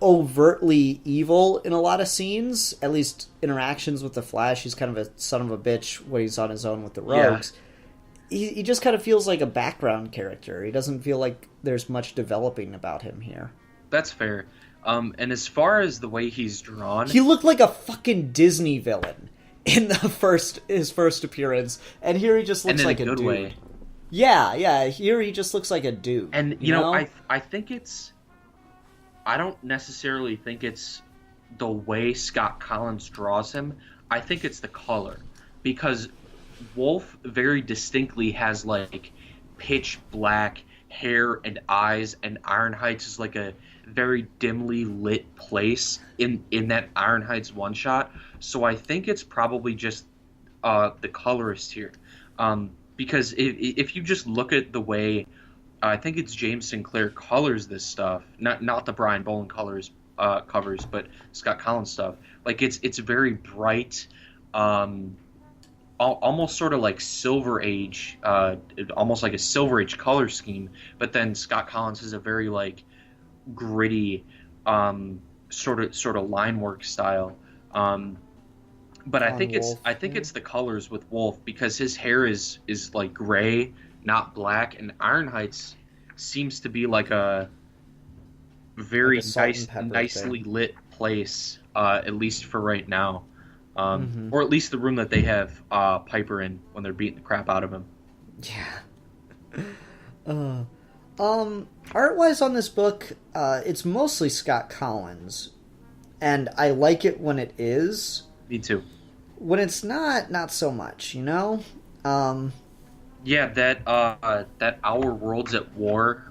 overtly evil in a lot of scenes, at least interactions with the Flash, he's kind of a son of a bitch when he's on his own with the Rogues. Yeah. He just kind of feels like a background character. He doesn't feel like there's much developing about him here. That's fair. And as far as the way he's drawn, he looked like a fucking Disney villain in his first appearance, and here he just looks like a dude. Way. Yeah. Here he just looks like a dude. And I think it's. I don't necessarily think it's the way Scott Collins draws him. I think it's the color, because Wolf very distinctly has like pitch black hair and eyes, and Iron Heights is like a very dimly lit place in that Iron Heights one shot. So I think it's probably just the colorist here, because if you just look at the way I think it's James Sinclair colors this stuff, not the Brian Boland covers, but Scott Collins stuff. Like it's very bright. Almost sort of like Silver Age, almost like a Silver Age color scheme. But then Scott Collins has a very like gritty, sort of line work style. But I think it's the colors with Wolf, because his hair is like gray, not black, and Iron Heights seems to be like a very nicely lit place, at least for right now. Or at least the room that they have Piper in when they're beating the crap out of him. Yeah. Art-wise on this book, it's mostly Scott Collins, and I like it when it is. Me too. When it's not so much, Yeah, that Our Worlds at War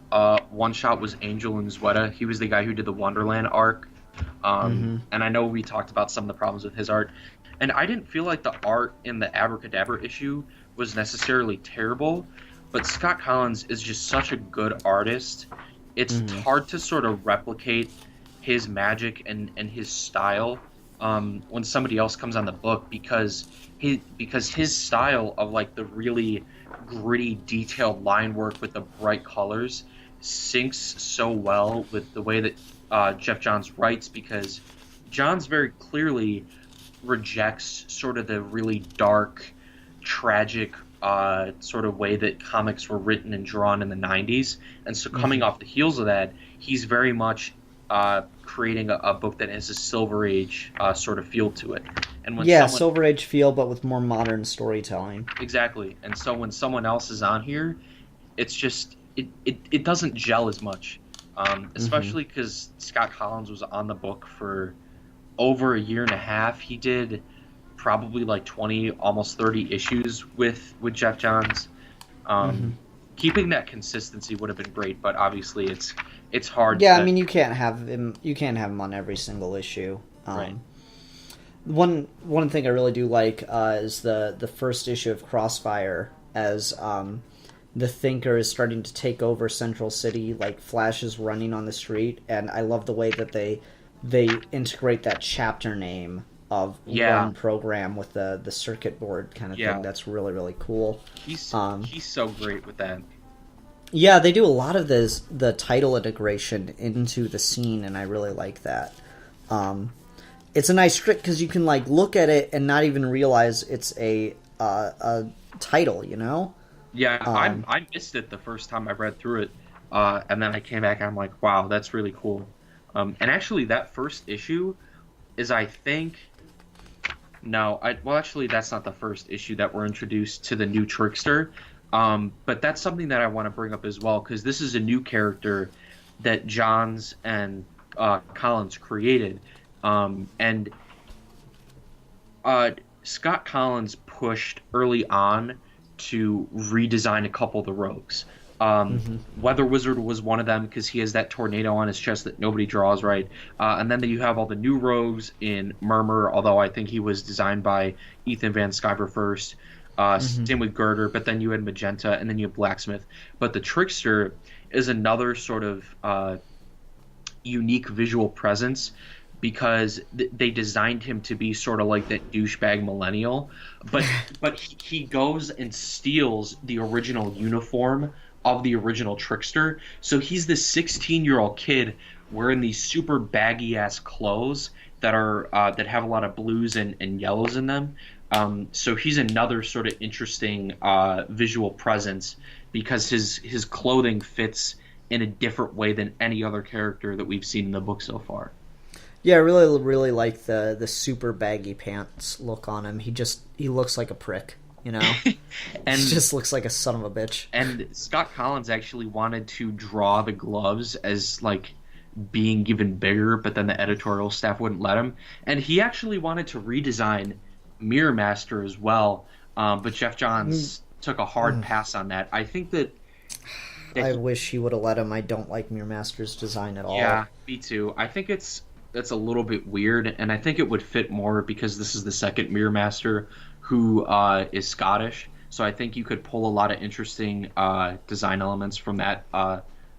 one shot was Angel Unzueta. He was the guy who did the Wonderland arc. And I know we talked about some of the problems with his art. And I didn't feel like the art in the Abracadabra issue was necessarily terrible, but Scott Collins is just such a good artist. It's hard to sort of replicate his magic and his style when somebody else comes on the book, because his style of like the really gritty, detailed line work with the bright colors syncs so well with the way that Geoff Johns writes, because Johns very clearly rejects sort of the really dark, tragic sort of way that comics were written and drawn in the 90s. And so coming off the heels of that, he's very much creating a book that has a Silver Age sort of feel to it. And when Silver Age feel, but with more modern storytelling. Exactly. And so when someone else is on here, it's just, it doesn't gel as much. Especially because Scott Collins was on the book for over a year and a half. He did probably like 20, almost 30 issues with Geoff Johns. keeping that consistency would have been great, but obviously it's hard. Yeah, I mean, you can't have him on every single issue. Right. One thing I really do like is the first issue of Crossfire, as the Thinker is starting to take over Central City, like Flash is running on the street, and I love the way that they integrate that chapter name of one program with the circuit board kind of thing. That's really, really cool. He's so great with that. Yeah, they do a lot of the title integration into the scene, and I really like that. It's a nice trick because you can like look at it and not even realize it's a title, you know? Yeah, I missed it the first time I read through it, and then I came back and I'm like, wow, that's really cool. And actually, that first issue is, I think, actually, that's not the first issue that we're introduced to the new Trickster, but that's something that I want to bring up as well, because this is a new character that Johns and Collins created, and Scott Collins pushed early on to redesign a couple of the rogues. Weather Wizard was one of them because he has that tornado on his chest that nobody draws right. And then you have all the new rogues in Murmur, although I think he was designed by Ethan Van Sciver first. Same with Girder, but then you had Magenta, and then you have Blacksmith. But the Trickster is another sort of unique visual presence, because they designed him to be sort of like that douchebag millennial, but he goes and steals the original uniform of the original Trickster. So he's this 16-year-old kid wearing these super baggy ass clothes that are that have a lot of blues and yellows in them. So he's another sort of interesting visual presence, because his clothing fits in a different way than any other character that we've seen in the book so far. Yeah, I really, really like the super baggy pants look on him. He looks like a prick, you know? And he just looks like a son of a bitch. And Scott Collins actually wanted to draw the gloves as, like, being even bigger, but then the editorial staff wouldn't let him. And he actually wanted to redesign Mirror Master as well, but Geoff Johns took a hard pass on that. I think that I wish he would have let him. I don't like Mirror Master's design at all. Yeah, me too. I think that's a little bit weird, and I think it would fit more because this is the second Mirror Master who is Scottish. So I think you could pull a lot of interesting design elements from that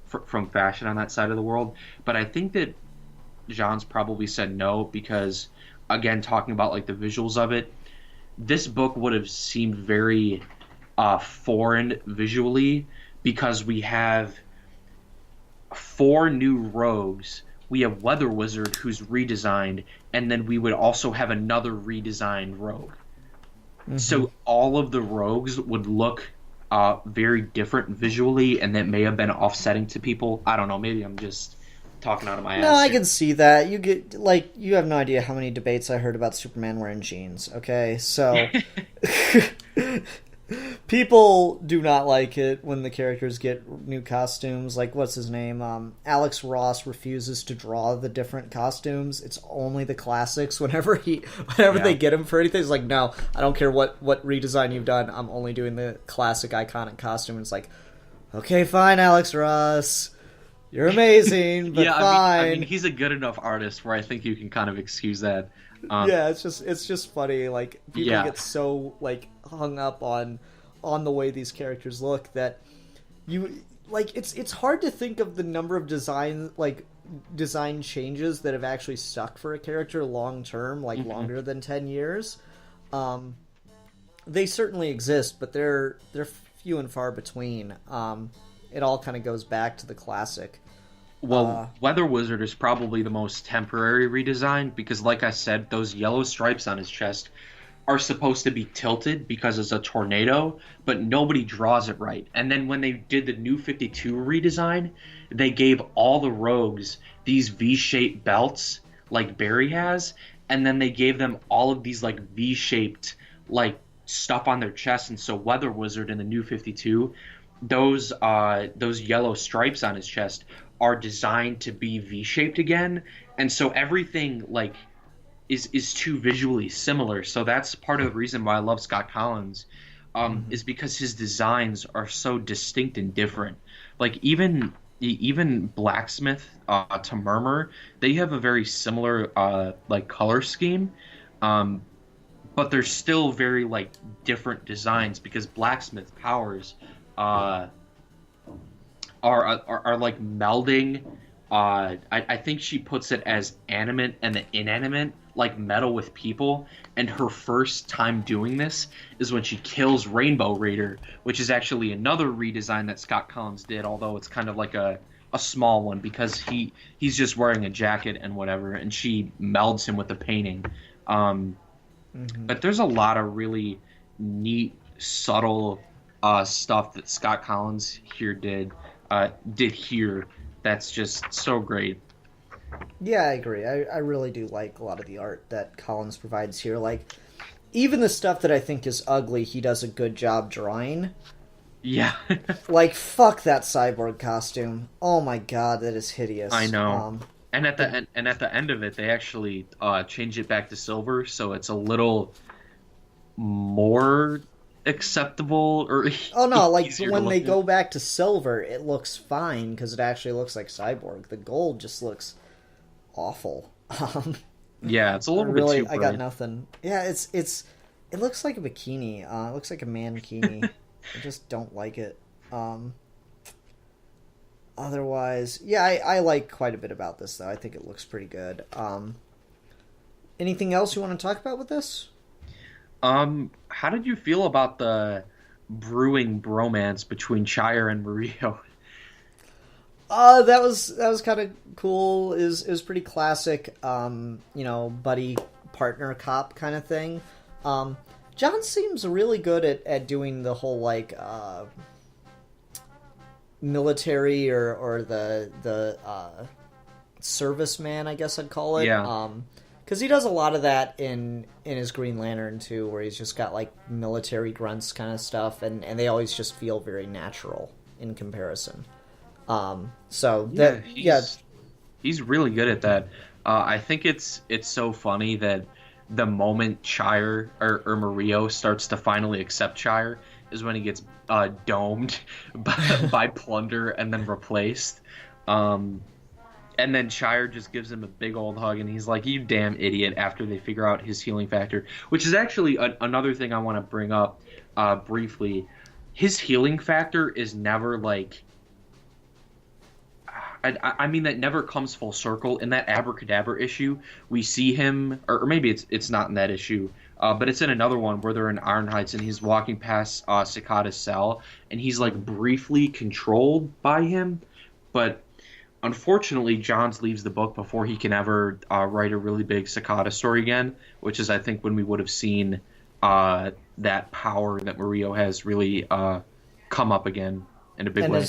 from fashion on that side of the world. But I think that Johns probably said no because, again, talking about like the visuals of it, this book would have seemed very foreign visually, because we have 4 new rogues. We have Weather Wizard, who's redesigned, and then we would also have another redesigned rogue. So all of the rogues would look very different visually, and that may have been offsetting to people. I don't know. Maybe I'm just talking out of my ass. No, I can see that. You have no idea how many debates I heard about Superman wearing jeans. Okay, so people do not like it when the characters get new costumes. Like, what's his name? Alex Ross refuses to draw the different costumes. It's only the classics. Whenever they get him for anything, it's like, no, I don't care what redesign you've done. I'm only doing the classic iconic costume. And it's like, okay, fine, Alex Ross. You're amazing, but fine. I mean, he's a good enough artist where I think you can kind of excuse that. Yeah, it's just funny. Like, people get so like hung up on the way these characters look that you like. It's hard to think of the number of design changes that have actually stuck for a character long term, like longer than 10 years. They certainly exist, but they're few and far between. It all kind of goes back to the classic. Well, Weather Wizard is probably the most temporary redesign because, like I said, those yellow stripes on his chest are supposed to be tilted because it's a tornado, but nobody draws it right. And then when they did the New 52 redesign, they gave all the rogues these V-shaped belts like Barry has, and then they gave them all of these like V-shaped like stuff on their chest. And so Weather Wizard in the New 52, those yellow stripes on his chest are designed to be V-shaped again, and so everything like is too visually similar. So that's part of the reason why I love Scott Collins. is because his designs are so distinct and different. Like even Blacksmith to Murmur, they have a very similar like color scheme, um, but they're still very like different designs because Blacksmith powers uh, are like melding. I think she puts it as animate and the inanimate, like metal with people. And her first time doing this is when she kills Rainbow Raider, which is actually another redesign that Scott Collins did, although it's kind of like a small one because he's just wearing a jacket and whatever, and she melds him with the painting. But there's a lot of really neat, subtle stuff that Scott Collins here did here that's just so great. Yeah, I agree. I really do like a lot of the art that Collins provides here. Like, even the stuff that I think is ugly, he does a good job drawing. Yeah. Like, fuck that cyborg costume. Oh my god, that is hideous. I know. And at the end of it, they actually change it back to silver, so it's a little more acceptable. Or oh no, like when they go back to silver, it looks fine because it actually looks like Cyborg. The gold just looks awful. Yeah, it's a little bit too bright. I got nothing. Yeah, it looks like a bikini. It looks like a mankini. I just don't like it. Otherwise, yeah, I like quite a bit about this though. I think it looks pretty good. Anything else you want to talk about with this? How did you feel about the brewing bromance between Shire and Murillo? That was kind of cool. It was pretty classic, buddy partner cop kind of thing. John seems really good at doing the whole like military or the serviceman, I guess I'd call it. Yeah. Because he does a lot of that in his Green Lantern too, where he's just got like military grunts kind of stuff, and they always just feel very natural in comparison. He's really good at that. I think it's so funny that the moment Shire or Murillo starts to finally accept Shire is when he gets domed by Plunder and then replaced. And then Shire just gives him a big old hug, and he's like, "You damn idiot," after they figure out his healing factor. Which is actually another thing I want to bring up briefly. His healing factor is never like... I mean, that never comes full circle. In that Abracadabra issue, we see him... Or maybe it's not in that issue, but it's in another one where they're in Iron Heights, and he's walking past Cicada's cell, and he's like briefly controlled by him, but... Unfortunately, Johns leaves the book before he can ever write a really big Cicada story again, which is, I think, when we would have seen that power that Murillo has really come up again in a big way.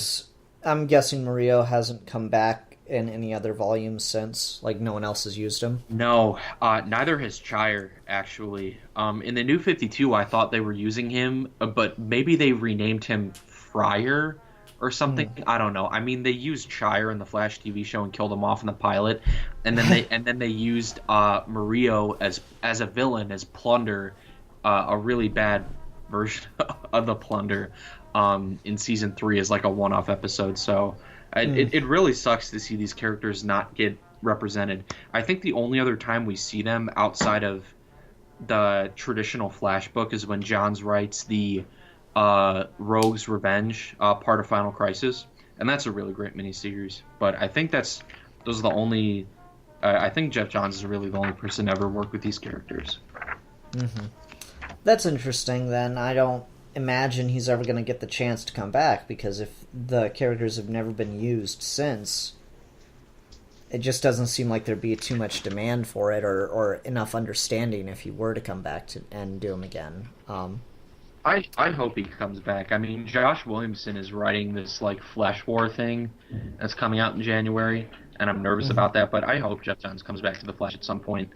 I'm guessing Murillo hasn't come back in any other volumes since? Like, no one else has used him? No, neither has Shire, actually. In the New 52, I thought they were using him, but maybe they renamed him Friar or something. I don't know. I mean, they used Shire in the Flash TV show and killed him off in the pilot, and then they used Murillo as a villain, as Plunder, a really bad version of the Plunder, in season 3 as like a one-off episode. So it really sucks to see these characters not get represented. I think the only other time we see them outside of the traditional Flash book is when Johns writes the Rogue's Revenge, part of Final Crisis, and that's a really great miniseries. But I think those are the only. I think Geoff Johns is really the only person to ever work with these characters. Mm-hmm. That's interesting. Then I don't imagine he's ever going to get the chance to come back, because if the characters have never been used since, it just doesn't seem like there'd be too much demand for it or enough understanding if he were to come back and do them again. I hope he comes back. I mean, Josh Williamson is writing this like Flash War thing that's coming out in January, and I'm nervous about that, but I hope Geoff Johns comes back to the Flash at some point.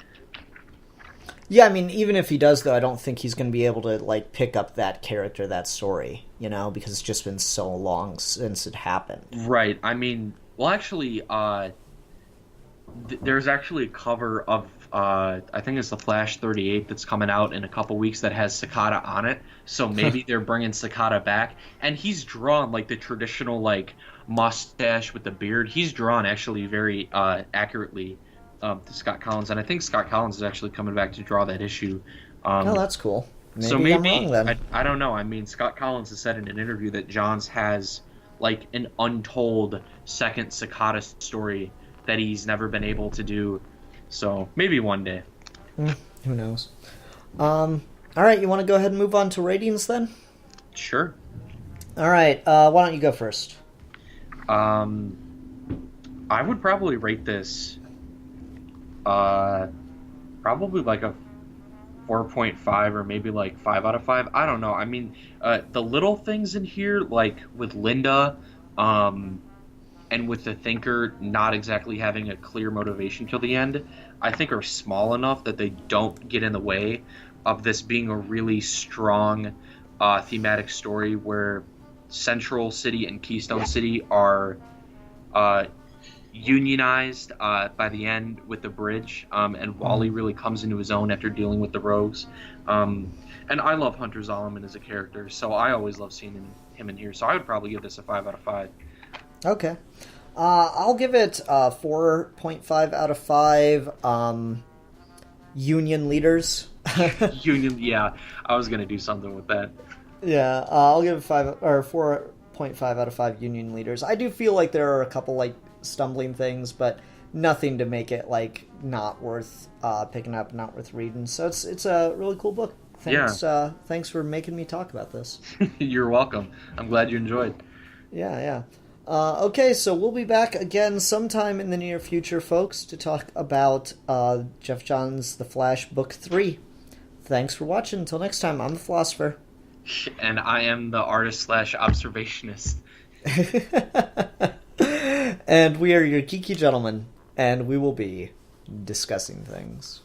Yeah, I mean, even if he does, though, I don't think he's going to be able to like pick up that character, that story, because it's just been so long since it happened. Right. I mean, well, actually, there's actually a cover of I think it's the Flash 38 that's coming out in a couple weeks that has Cicada on it. So maybe they're bringing Cicada back. And he's drawn like the traditional like mustache with the beard. He's drawn actually very accurately to Scott Collins. And I think Scott Collins is actually coming back to draw that issue. Oh, that's cool. Maybe I'm wrong, then. I don't know. I mean, Scott Collins has said in an interview that Johns has like an untold second Cicada story that he's never been able to do. So maybe one day. Who knows? All right, you want to go ahead and move on to ratings then? Sure. All right. Why don't you go first? I would probably rate this probably like a 4.5 or maybe like 5 out of 5. I don't know. I mean, the little things in here, like with Linda, and with the Thinker not exactly having a clear motivation till the end, I think are small enough that they don't get in the way of this being a really strong thematic story where Central City and Keystone City are unionized by the end with the bridge, and Wally really comes into his own after dealing with the rogues. And I love Hunter Zolomon as a character, so I always love seeing him in here. So I would probably give this a 5 out of 5. Okay. I'll give it 4.5 out of 5. Union leaders. Yeah, I was gonna do something with that. Yeah, I'll give it 4.5 out of 5 union leaders. I do feel like there are a couple like stumbling things, but nothing to make it like not worth picking up, not worth reading. So it's a really cool book. Thanks, Yeah. Thanks for making me talk about this. You're welcome. I'm glad you enjoyed. Yeah. Okay, so we'll be back again sometime in the near future, folks, to talk about Geoff Johns' The Flash Book 3. Thanks for watching. Until next time, I'm the Philosopher. And I am the artist/observationist. And we are your geeky gentlemen, and we will be discussing things.